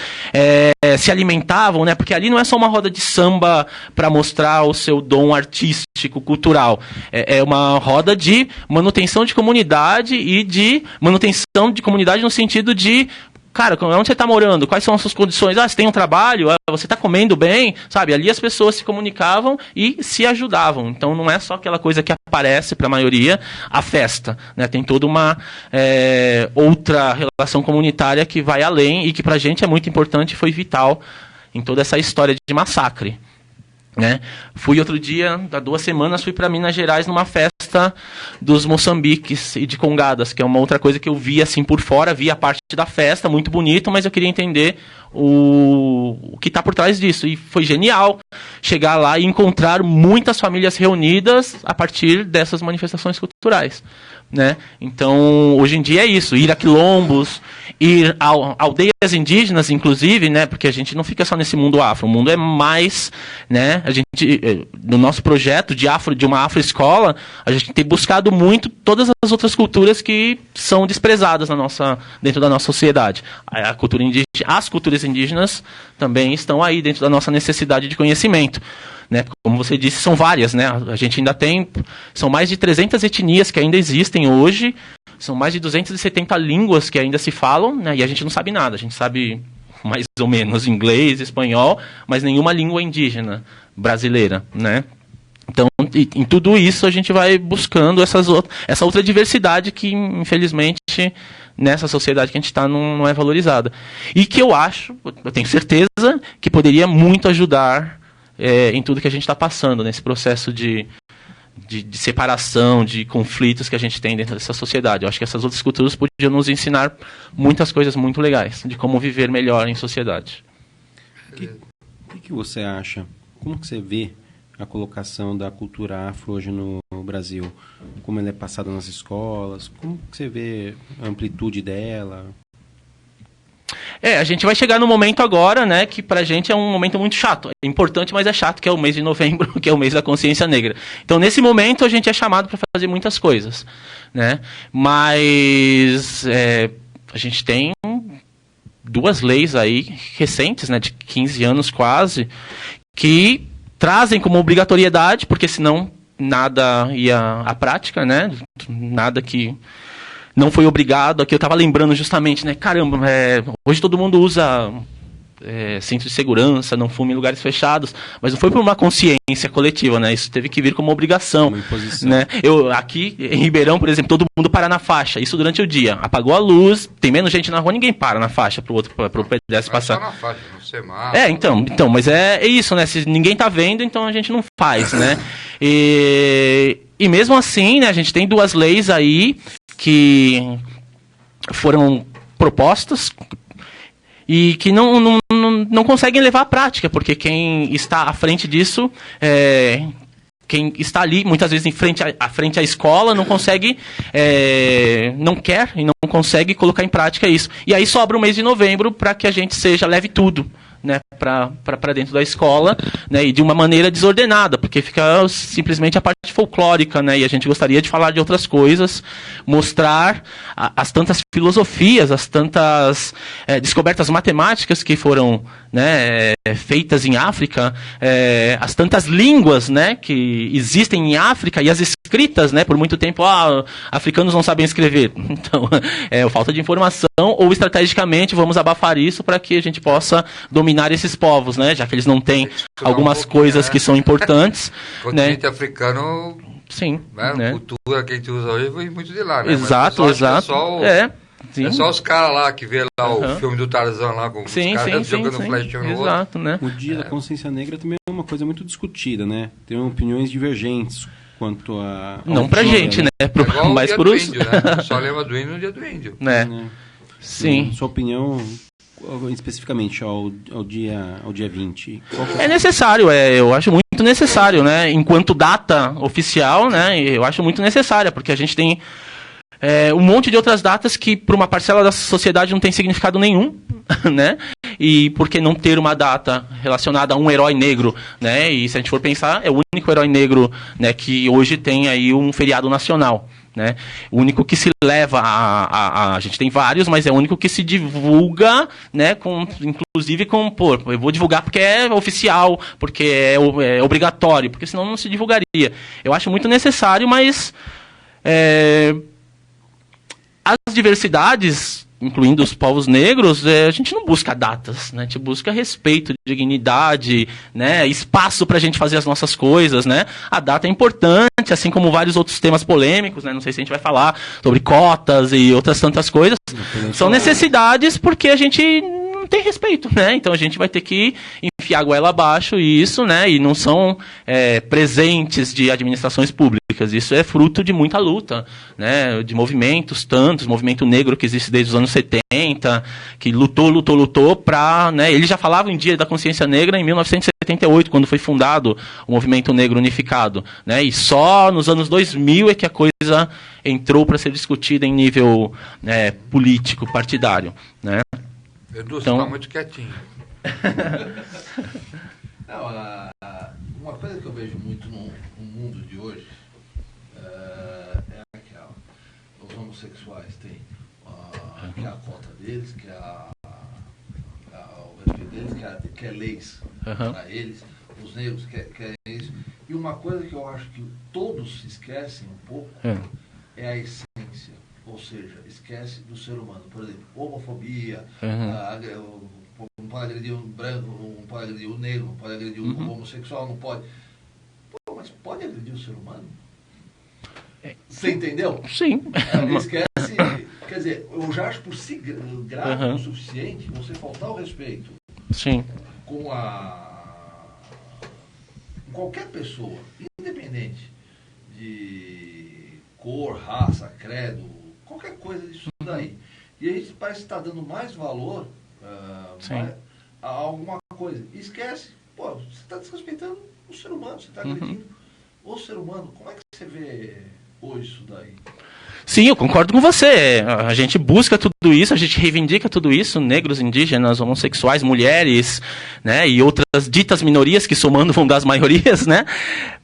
se alimentavam, né? Porque ali não é só uma roda de samba para mostrar o seu dom artístico, cultural. É uma roda de manutenção de comunidade e de manutenção de comunidade no sentido de, cara, onde você está morando? Quais são as suas condições? Você tem um trabalho? Você está comendo bem? Sabe? Ali as pessoas se comunicavam e se ajudavam. Então não é só aquela coisa que aparece para a maioria, a festa. Né? Tem toda uma outra relação comunitária que vai além e que para a gente é muito importante e foi vital em toda essa história de massacre. Né? Fui outro dia, há 2 semanas, fui para Minas Gerais numa festa dos moçambiques e de congadas, que é uma outra coisa que eu vi assim por fora, vi a parte da festa, muito bonito, mas eu queria entender o que está por trás disso. E foi genial chegar lá e encontrar muitas famílias reunidas a partir dessas manifestações culturais. Né? Então, hoje em dia é isso, ir a quilombos, ir a aldeias indígenas, inclusive, né? Porque a gente não fica só nesse mundo afro, o mundo é mais, né? A gente, no nosso projeto de uma afroescola, a gente tem buscado muito todas as outras culturas que são desprezadas dentro da nossa sociedade. A cultura indígena, as culturas indígenas também estão aí dentro da nossa necessidade de conhecimento. Né? Como você disse, são várias, né? A gente ainda tem, são mais de 300 etnias que ainda existem hoje, são mais de 270 línguas que ainda se falam, né? E a gente não sabe nada, a gente sabe mais ou menos inglês, espanhol, mas nenhuma língua indígena brasileira, né? Então, em tudo isso a gente vai buscando essa outra diversidade que, infelizmente, nessa sociedade que a gente está não é valorizada. E que eu tenho certeza que poderia muito ajudar em tudo que a gente está passando, nesse processo de separação, de conflitos que a gente tem dentro dessa sociedade. Eu acho que essas outras culturas podiam nos ensinar muitas coisas muito legais, de como viver melhor em sociedade. O que você acha? Como que você vê a colocação da cultura afro hoje no Brasil? Como ela é passada nas escolas? Como que você vê a amplitude dela? A gente vai chegar no momento agora, né, que pra gente é um momento muito chato. É importante, mas é chato, que é o mês de novembro, que é o mês da consciência negra. Então, nesse momento, a gente é chamado para fazer muitas coisas, né? Mas a gente tem 2 leis aí recentes, né, de 15 anos quase, que trazem como obrigatoriedade, porque senão nada ia à prática, né? Nada que não foi obrigado. Aqui eu estava lembrando justamente, né? Caramba, hoje todo mundo usa centro de segurança, não fume em lugares fechados, mas não foi por uma consciência coletiva, né? Isso teve que vir como obrigação, uma imposição, né? Aqui em Ribeirão, por exemplo, todo mundo para na faixa, isso durante o dia. Apagou a luz, tem menos gente na rua, ninguém para na faixa para o pedestre passar. Só na faixa, no semáforo. Então, mas é isso, né? Se ninguém tá vendo, então a gente não faz, né? E mesmo assim, né, a gente tem 2 leis aí que foram propostas e que não conseguem levar à prática, porque quem está à frente disso, quem está ali, muitas vezes à frente à escola, não consegue, não quer e não consegue colocar em prática isso. E aí sobra o mês de novembro para que a gente leve tudo, né, para dentro da escola, né, e de uma maneira desordenada, porque fica simplesmente a parte folclórica, né, e a gente gostaria de falar de outras coisas, mostrar as tantas filosofias, as tantas descobertas matemáticas que foram, né, feitas em África, as tantas línguas, né, que existem em África, e as escritas, né, por muito tempo, africanos não sabem escrever. Então, falta de informação, ou estrategicamente vamos abafar isso para que a gente possa dominar esses povos, né, já que eles não têm algumas coisas que são importantes. O continente africano, sim, né, cultura que a gente usa hoje vem muito de lá, né? Exato. É só os caras lá que vê lá o filme do Tarzan lá com os caras jogando flechão no outro. Né? O Dia da Consciência Negra também é uma coisa muito discutida, né? Tem opiniões divergentes quanto a... Não pra gente, né? Mas por os... índio, né? Só lembra do índio no dia do índio. Né? Sim. Sua opinião... especificamente ao dia 20. É necessário, eu acho muito necessário, né? Enquanto data oficial, né? Eu acho muito necessária, porque a gente tem um monte de outras datas que para uma parcela da sociedade não tem significado nenhum, né? E por que não ter uma data relacionada a um herói negro, né? E se a gente for pensar, é o único herói negro, né, que hoje tem aí um feriado nacional. Né? O único que se leva a gente tem vários, mas é o único que se divulga, né, inclusive eu vou divulgar porque é oficial, porque é obrigatório, porque senão não se divulgaria. Eu acho muito necessário, mas as diversidades, incluindo os povos negros, a gente não busca datas, né? A gente busca respeito, dignidade, né? Espaço para a gente fazer as nossas coisas, né? A data é importante, assim como vários outros temas polêmicos, né? Não sei se a gente vai falar sobre cotas e outras tantas coisas. São necessidades porque a gente não tem respeito, né? Então a gente vai ter que enfiar a goela abaixo isso, né? E não são presentes de administrações públicas. Isso é fruto de muita luta, né? De movimentos tantos, movimento negro que existe desde os anos 70, que lutou para, né? Ele já falava em Dia da Consciência Negra em 1978, quando foi fundado o Movimento Negro Unificado, né? E só nos anos 2000 é que a coisa entrou para ser discutida em nível político, partidário, né? Edu, você está muito quietinho. Não, uma coisa que eu vejo muito no mundo de hoje é aquela. Os homossexuais têm que é a cota deles, que é o respeito deles, que é leis para eles. Os negros querem isso. E uma coisa que eu acho que todos se esquecem um pouco é a essência. Ou seja, esquece do ser humano. Por exemplo, homofobia, não pode agredir um branco, não pode agredir um negro, não pode agredir um homossexual, não pode. Pô, mas pode agredir o ser humano? Você entendeu? Sim. Esquece, quer dizer, eu já acho por si grave o suficiente você faltar o respeito. Sim. Com qualquer pessoa, independente de cor, raça, credo, qualquer coisa disso daí. E a gente parece estar dando mais valor a alguma coisa. Esquece Pô, você está desrespeitando o ser humano, você está agredindo o ser humano. Como é que você vê hoje isso daí? Sim, eu concordo com você. A gente busca tudo isso, a gente reivindica tudo isso, negros, indígenas, homossexuais, mulheres, né, e outras ditas minorias que somando vão dar as maiorias, né,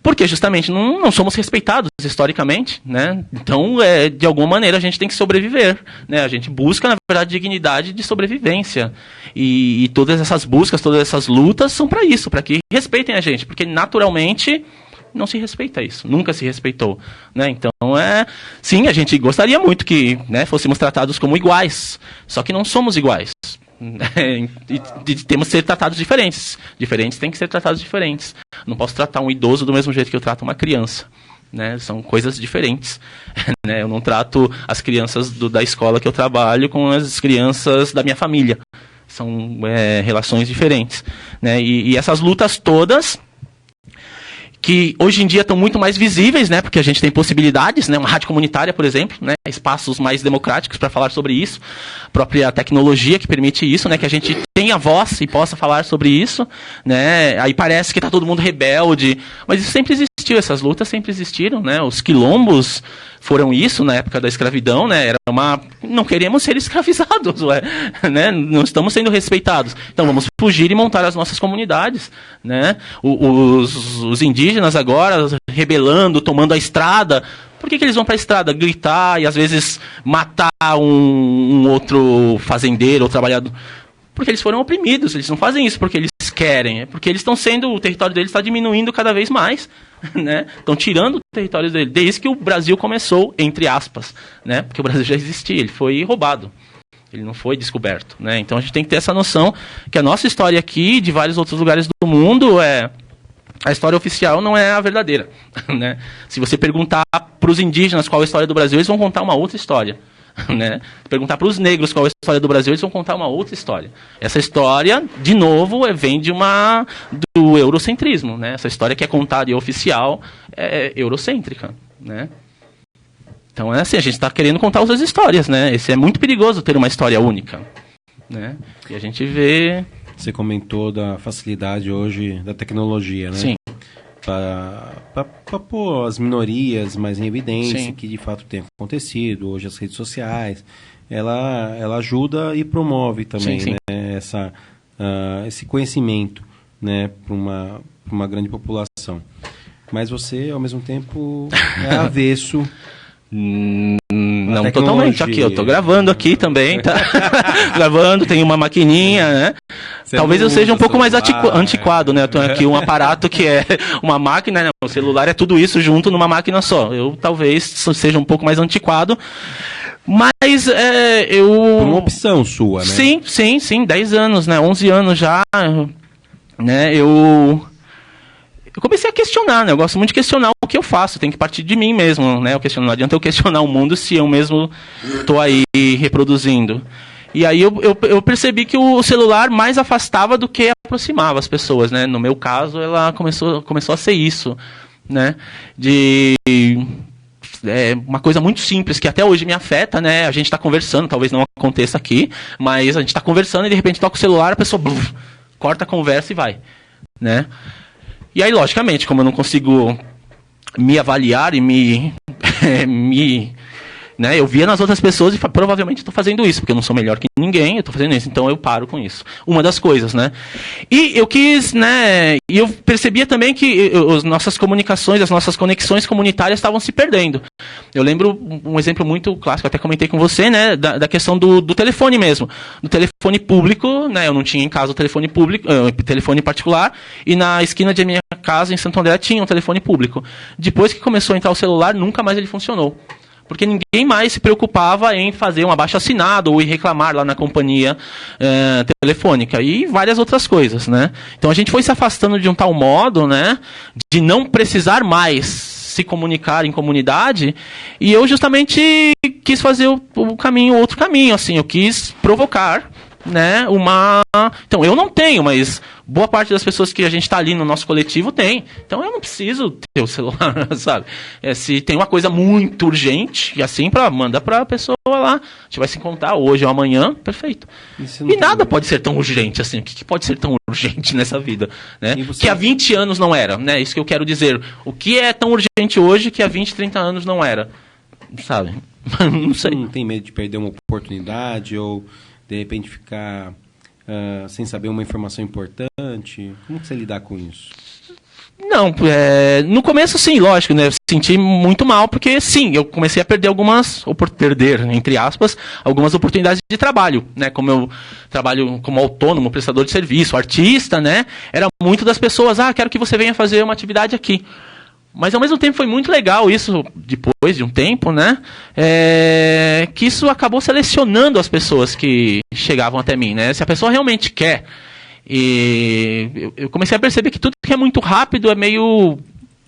porque justamente não somos respeitados historicamente, né, então de alguma maneira a gente tem que sobreviver, né, a gente busca na verdade dignidade de sobrevivência e todas essas buscas, todas essas lutas são para isso, para que respeitem a gente, porque naturalmente não se respeita isso, nunca se respeitou, né? Então sim, a gente gostaria muito que, né, fôssemos tratados como iguais, só que não somos iguais, e temos que ser tratados diferentes têm que ser tratados diferentes. Não posso tratar um idoso do mesmo jeito que eu trato uma criança, né? São coisas diferentes, né? Eu não trato as crianças da escola que eu trabalho com as crianças da minha família, são relações diferentes, né? E essas lutas todas que hoje em dia estão muito mais visíveis, né, porque a gente tem possibilidades, né, uma rádio comunitária, por exemplo, né, espaços mais democráticos para falar sobre isso, a própria tecnologia que permite isso, né, que a gente tenha voz e possa falar sobre isso, né, aí parece que está todo mundo rebelde, mas isso sempre existiu, essas lutas sempre existiram, né, os quilombos foram isso na época da escravidão, né, era não queremos ser escravizados, né, não estamos sendo respeitados, então vamos fugir e montar as nossas comunidades, né, os indígenas agora rebelando, tomando a estrada. Por que eles vão para a estrada? Gritar e às vezes matar um outro fazendeiro ou trabalhador? Porque eles foram oprimidos, eles não fazem isso porque eles querem, é porque eles estão o território deles está diminuindo cada vez mais, né? Estão tirando o território deles, desde que o Brasil começou, entre aspas, né? Porque o Brasil já existia, ele foi roubado. Ele não foi descoberto, né? Então a gente tem que ter essa noção que a nossa história aqui, de vários outros lugares do mundo, a história oficial não é a verdadeira, né? Se você perguntar para os indígenas qual é a história do Brasil, eles vão contar uma outra história, né? Perguntar para os negros qual é a história do Brasil, eles vão contar uma outra história. Essa história, de novo, vem do eurocentrismo, né? Essa história que é contada e oficial é eurocêntrica, né? Então é assim, a gente está querendo contar outras histórias, né? É muito perigoso ter uma história única, né? E a gente vê... Você comentou da facilidade hoje da tecnologia, né? Sim. Para pôr as minorias mais em evidência, Sim. que de fato tem acontecido, hoje as redes sociais, ela ajuda e promove também, sim. Né? Esse conhecimento, né? Para uma grande população. Mas você, ao mesmo tempo, é avesso... Não totalmente. Aqui, eu tô gravando aqui também, tá? Gravando, tem uma maquininha, né? Talvez eu seja um pouco mais antiquado, né? Eu tenho aqui um aparato que é uma máquina, né? O celular é tudo isso junto numa máquina só. Eu talvez seja um pouco mais antiquado, mas Por uma opção sua, né? Sim, 10 anos, né? 11 anos já, né? Eu comecei a questionar, né? Eu gosto muito de questionar o que eu faço, tem que partir de mim mesmo, né? Não adianta eu questionar o mundo se eu mesmo estou aí reproduzindo. E aí eu percebi que o celular mais afastava do que aproximava as pessoas, né? No meu caso, ela começou a ser isso, né? Uma coisa muito simples, que até hoje me afeta, né? A gente está conversando, talvez não aconteça aqui, mas a gente está conversando e de repente toca o celular, a pessoa corta a conversa e vai, né? E aí, logicamente, como eu não consigo me avaliar e né, eu via nas outras pessoas e provavelmente estou fazendo isso, porque eu não sou melhor que ninguém, eu estou fazendo isso, então eu paro com isso. Uma das coisas, né? E eu quis, né, e eu percebia também que as nossas comunicações, as nossas conexões comunitárias estavam se perdendo. Eu lembro um exemplo muito clássico, até comentei com você, né, da questão do telefone mesmo. Do telefone público, né, eu não tinha em casa o telefone público, telefone particular, e na esquina de minha casa, em Santo André, tinha um telefone público. Depois que começou a entrar o celular, nunca mais ele funcionou. Porque ninguém mais se preocupava em fazer um abaixo-assinado ou em reclamar lá na companhia telefônica e várias outras coisas, né? Então a gente foi se afastando de um tal modo, né, de não precisar mais se comunicar em comunidade, e eu justamente quis fazer outro caminho, assim, eu quis provocar né, então eu não tenho, mas boa parte das pessoas que a gente está ali no nosso coletivo tem. Então eu não preciso ter o celular, sabe? Se tem uma coisa muito urgente, e assim, manda para a pessoa lá. A gente vai se encontrar hoje ou amanhã, perfeito. E nada pode ser tão urgente assim. O que pode ser tão urgente nessa vida, né? Que há 20 anos não era, né? Isso que eu quero dizer. O que é tão urgente hoje que há 20, 30 anos não era, sabe? Não sei. Não tem medo de perder uma oportunidade ou de repente ficar sem saber uma informação importante? Como que você lidar com isso? Não, no começo sim, lógico, né? Eu senti muito mal, porque sim, eu comecei a perder entre aspas, algumas oportunidades de trabalho, né? Como eu trabalho como autônomo, prestador de serviço, artista, né? Era muito das pessoas, quero que você venha fazer uma atividade aqui. Mas ao mesmo tempo foi muito legal isso, depois de um tempo, né? Que isso acabou selecionando as pessoas que chegavam até mim, né? Se a pessoa realmente quer. E eu comecei a perceber que tudo que é muito rápido é meio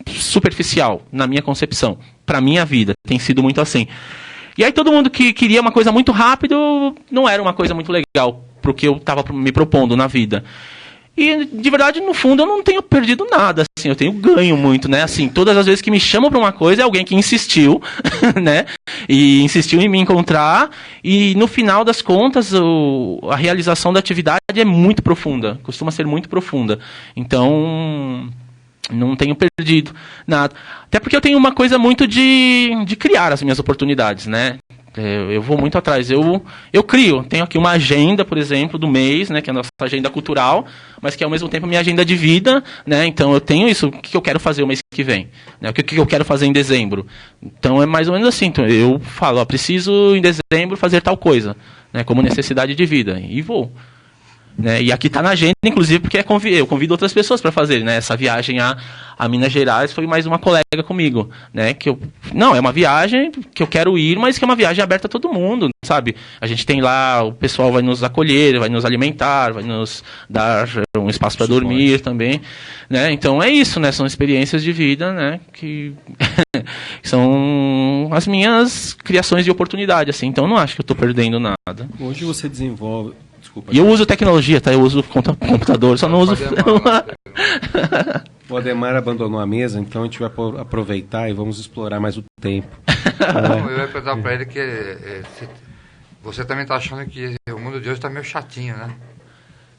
superficial, na minha concepção. Para minha vida, tem sido muito assim. E aí todo mundo que queria uma coisa muito rápido, não era uma coisa muito legal pro que eu estava me propondo na vida. E, de verdade, no fundo, eu não tenho perdido nada, assim, eu tenho ganho muito, né, assim, todas as vezes que me chamam para uma coisa, é alguém que insistiu, né, e insistiu em me encontrar, e no final das contas, a realização da atividade é muito profunda, costuma ser muito profunda, então, não tenho perdido nada, até porque eu tenho uma coisa muito de criar as minhas oportunidades, né. Eu vou muito atrás, eu crio, tenho aqui uma agenda, por exemplo, do mês, né, que é a nossa agenda cultural, mas que é ao mesmo tempo a minha agenda de vida, né, então eu tenho isso, o que eu quero fazer o mês que vem, né, o que eu quero fazer em dezembro, então é mais ou menos assim, então eu falo, preciso em dezembro fazer tal coisa, né, como necessidade de vida, e vou. Né, e aqui está na agenda, inclusive, porque eu convido outras pessoas para fazer, né, essa viagem a Minas Gerais foi mais uma colega comigo, né, é uma viagem que eu quero ir, mas que é uma viagem aberta a todo mundo, sabe? A gente tem lá, o pessoal vai nos acolher, vai nos alimentar, vai nos dar um espaço para dormir também, né? Então é isso, né? São experiências de vida, né, que são as minhas criações de oportunidade, assim. Então eu não acho que eu estou perdendo nada. Hoje você desenvolve. E eu uso tecnologia, tá? Eu uso computador, só não uso... O Ademar abandonou a mesa, então a gente vai aproveitar e vamos explorar mais o tempo. Eu ia perguntar para ele que você também está achando que o mundo de hoje está meio chatinho, né?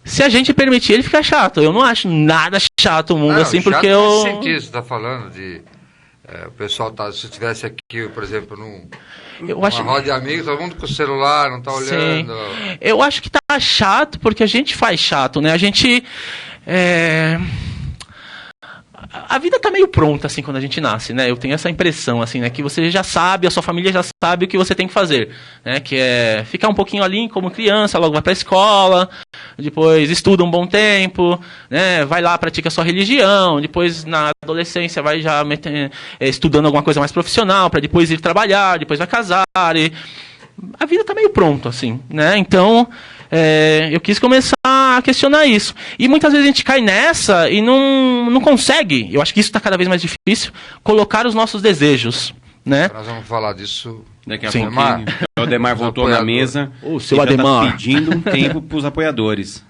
Se a gente permitir, ele fica chato. Eu não acho nada chato o mundo assim, porque eu... Nesse sentido, você está falando de... o pessoal se estivesse aqui, por exemplo, uma roda de amigos, todo mundo com o celular, não está olhando. Sim. Eu acho que tá chato porque a gente faz chato, né? A gente... A vida tá meio pronta, assim, quando a gente nasce, né? Eu tenho essa impressão, assim, né? Que você já sabe, a sua família já sabe o que você tem que fazer, né? Que é ficar um pouquinho ali como criança, logo vai pra escola, depois estuda um bom tempo, né? Vai lá, pratica a sua religião, depois na adolescência vai já estudando alguma coisa mais profissional, para depois ir trabalhar, depois vai casar. A vida tá meio pronta, assim, né? Então... eu quis começar a questionar isso. E muitas vezes a gente cai nessa e não consegue, eu acho que isso está cada vez mais difícil, colocar os nossos desejos, né? Nós vamos falar disso daqui a pouquinho. O Ademar voltou na mesa. O seu Ademar. Tá pedindo um tempo para os apoiadores.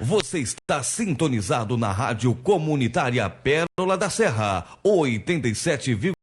Você está sintonizado na Rádio Comunitária Pérola da Serra, 87,7